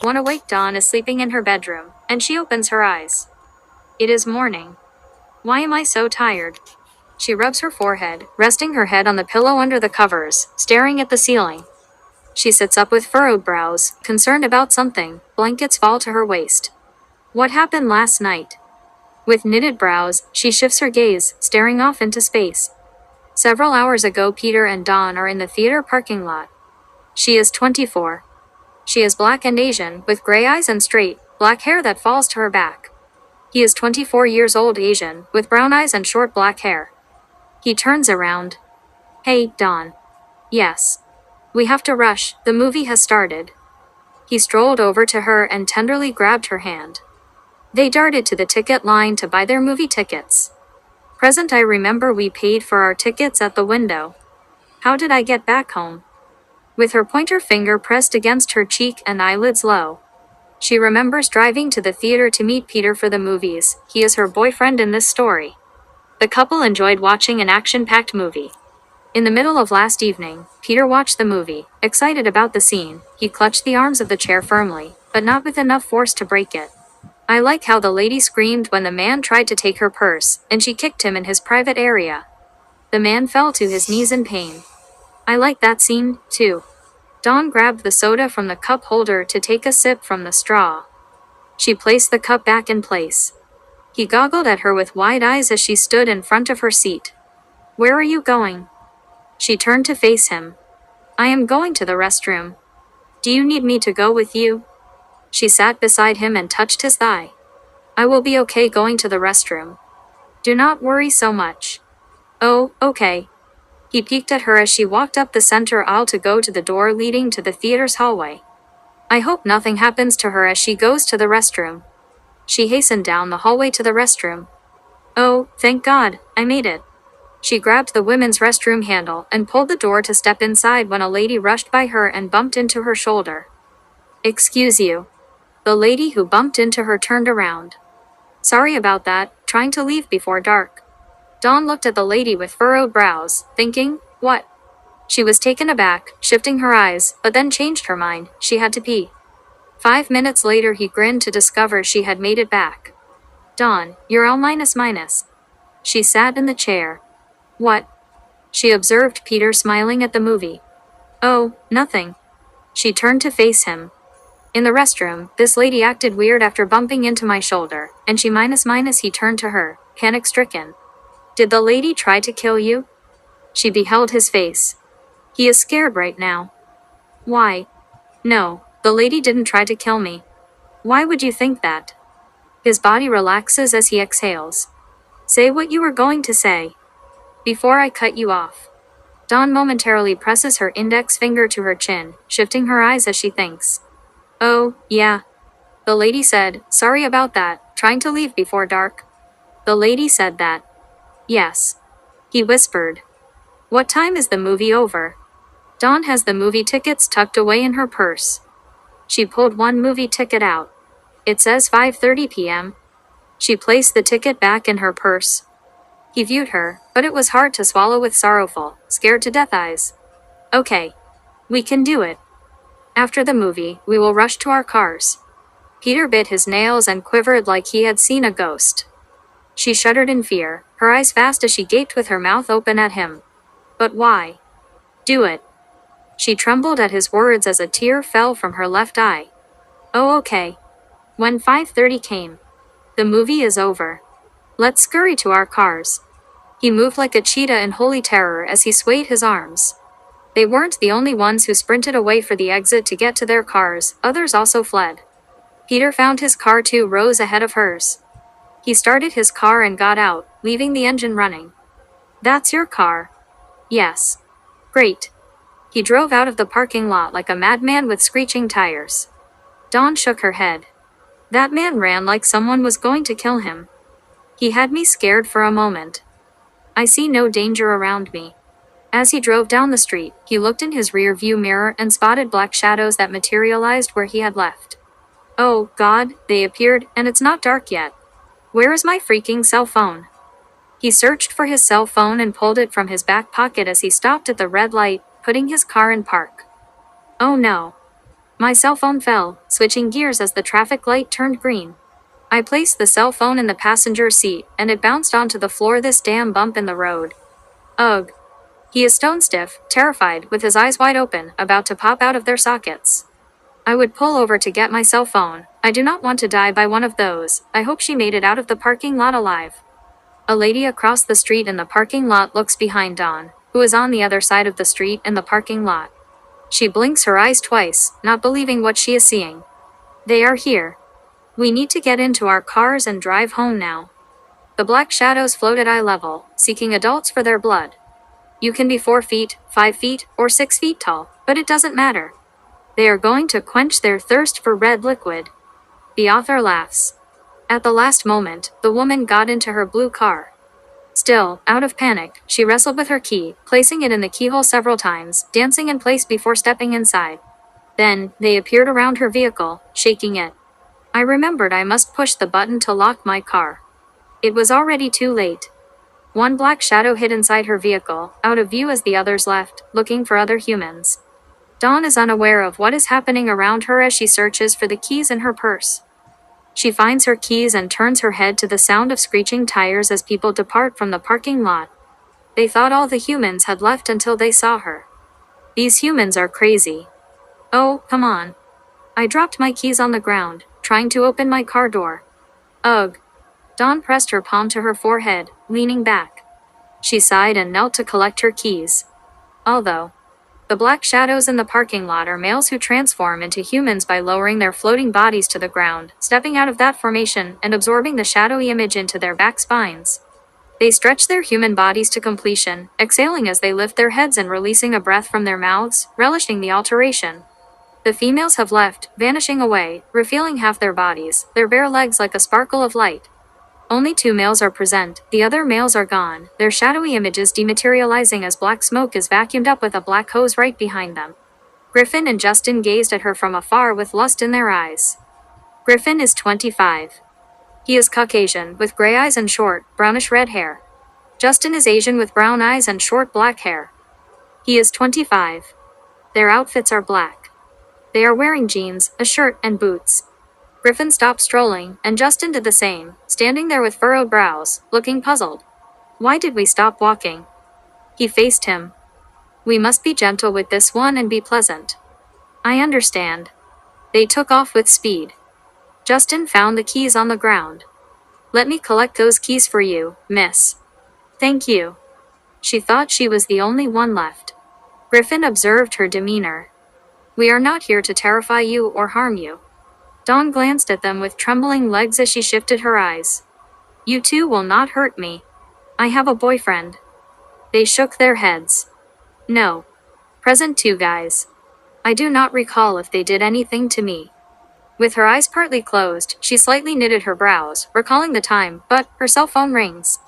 One awake Dawn is sleeping in her bedroom, and she opens her eyes. It is morning. Why am I so tired? She rubs her forehead, resting her head on the pillow under the covers, staring at the ceiling. She sits up with furrowed brows, concerned about something. Blankets fall to her waist. What happened last night? With knitted brows, she shifts her gaze, staring off into space. Several hours ago, Peter and Dawn are in the theater parking lot. She is 24. She is black and Asian, with gray eyes and straight, black hair that falls to her back. He is 24 years old, Asian, with brown eyes and short black hair. He turns around. Hey, Dawn. Yes. We have to rush, the movie has started. He strolled over to her and tenderly grabbed her hand. They darted to the ticket line to buy their movie tickets. Present, I remember we paid for our tickets at the window. How did I get back home? With her pointer finger pressed against her cheek and eyelids low. She remembers driving to the theater to meet Peter for the movies. He is her boyfriend in this story. The couple enjoyed watching an action-packed movie. In the middle of last evening, Peter watched the movie, excited about the scene. He clutched the arms of the chair firmly, but not with enough force to break it. I like how the lady screamed when the man tried to take her purse, and she kicked him in his private area. The man fell to his knees in pain. I like that scene, too. Dawn grabbed the soda from the cup holder to take a sip from the straw. She placed the cup back in place. He goggled at her with wide eyes as she stood in front of her seat. Where are you going? She turned to face him. I am going to the restroom. Do you need me to go with you? She sat beside him and touched his thigh. I will be okay going to the restroom. Do not worry so much. Oh, okay. He peeked at her as she walked up the center aisle to go to the door leading to the theater's hallway. I hope nothing happens to her as she goes to the restroom. She hastened down the hallway to the restroom. Oh, thank God, I made it. She grabbed the women's restroom handle and pulled the door to step inside when a lady rushed by her and bumped into her shoulder. Excuse you. The lady who bumped into her turned around. Sorry about that, trying to leave before dark. Dawn looked at the lady with furrowed brows, thinking, what? She was taken aback, shifting her eyes, but then changed her mind. She had to pee. 5 minutes later he grinned to discover she had made it back. Dawn, you're all minus. She sat in the chair. What? She observed Peter smiling at the movie. Oh, nothing. She turned to face him. In the restroom, this lady acted weird after bumping into my shoulder, and she minus. He turned to her, panic-stricken. Did the lady try to kill you? She beheld his face. He is scared right now. Why? No, the lady didn't try to kill me. Why would you think that? His body relaxes as he exhales. Say what you were going to say. Before I cut you off. Dawn momentarily presses her index finger to her chin, shifting her eyes as she thinks. Oh, yeah. The lady said, sorry about that, trying to leave before dark. The lady said that. Yes. He whispered. What time is the movie over? Dawn has the movie tickets tucked away in her purse. She pulled one movie ticket out. It says 5:30 p.m. She placed the ticket back in her purse. He viewed her, but it was hard to swallow with sorrowful, scared to death eyes. Okay. We can do it. After the movie, we will rush to our cars. Peter bit his nails and quivered like he had seen a ghost. She shuddered in fear, her eyes fast as she gaped with her mouth open at him. But why? Do it. She trembled at his words as a tear fell from her left eye. Oh, okay. When 5:30 came. The movie is over. Let's scurry to our cars. He moved like a cheetah in holy terror as he swayed his arms. They weren't the only ones who sprinted away for the exit to get to their cars, others also fled. Peter found his car 2 rows ahead of hers. He started his car and got out, leaving the engine running. That's your car? Yes. Great. He drove out of the parking lot like a madman with screeching tires. Dawn shook her head. That man ran like someone was going to kill him. He had me scared for a moment. I see no danger around me. As he drove down the street, he looked in his rear-view mirror and spotted black shadows that materialized where he had left. Oh, God, they appeared, and it's not dark yet. Where is my freaking cell phone? He searched for his cell phone and pulled it from his back pocket as he stopped at the red light, putting his car in park. Oh no. My cell phone fell, switching gears as the traffic light turned green. I placed the cell phone in the passenger seat, and it bounced onto the floor. This damn bump in the road. Ugh. He is stone stiff, terrified, with his eyes wide open, about to pop out of their sockets. I would pull over to get my cell phone. I do not want to die by one of those. I hope she made it out of the parking lot alive. A lady across the street in the parking lot looks behind Dawn, who is on the other side of the street in the parking lot. She blinks her eyes twice, not believing what she is seeing. They are here. We need to get into our cars and drive home now. The black shadows float at eye level, seeking adults for their blood. You can be 4 feet, 5 feet, or 6 feet tall, but it doesn't matter. They are going to quench their thirst for red liquid. The author laughs. At the last moment, the woman got into her blue car. Still, out of panic, she wrestled with her key, placing it in the keyhole several times, dancing in place before stepping inside. Then, they appeared around her vehicle, shaking it. I remembered I must push the button to lock my car. It was already too late. One black shadow hid inside her vehicle, out of view as the others left, looking for other humans. Dawn is unaware of what is happening around her as she searches for the keys in her purse. She finds her keys and turns her head to the sound of screeching tires as people depart from the parking lot. They thought all the humans had left until they saw her. These humans are crazy. Oh, come on. I dropped my keys on the ground, trying to open my car door. Ugh. Dawn pressed her palm to her forehead, leaning back. She sighed and knelt to collect her keys. Although, the black shadows in the parking lot are males who transform into humans by lowering their floating bodies to the ground, stepping out of that formation, and absorbing the shadowy image into their back spines. They stretch their human bodies to completion, exhaling as they lift their heads and releasing a breath from their mouths, relishing the alteration. The females have left, vanishing away, revealing half their bodies, their bare legs like a sparkle of light. Only 2 males are present, the other males are gone, their shadowy images dematerializing as black smoke is vacuumed up with a black hose right behind them. Griffin and Justin gazed at her from afar with lust in their eyes. Griffin is 25. He is Caucasian, with gray eyes and short, brownish-red hair. Justin is Asian with brown eyes and short black hair. He is 25. Their outfits are black. They are wearing jeans, a shirt, and boots. Griffin stopped strolling, and Justin did the same, standing there with furrowed brows, looking puzzled. Why did we stop walking? He faced him. We must be gentle with this one and be pleasant. I understand. They took off with speed. Justin found the keys on the ground. Let me collect those keys for you, miss. Thank you. She thought she was the only one left. Griffin observed her demeanor. We are not here to terrify you or harm you. Dawn glanced at them with trembling legs as she shifted her eyes. You two will not hurt me. I have a boyfriend. They shook their heads. No. Present 2 guys. I do not recall if they did anything to me. With her eyes partly closed, she slightly knitted her brows, recalling the time, but her cell phone rings.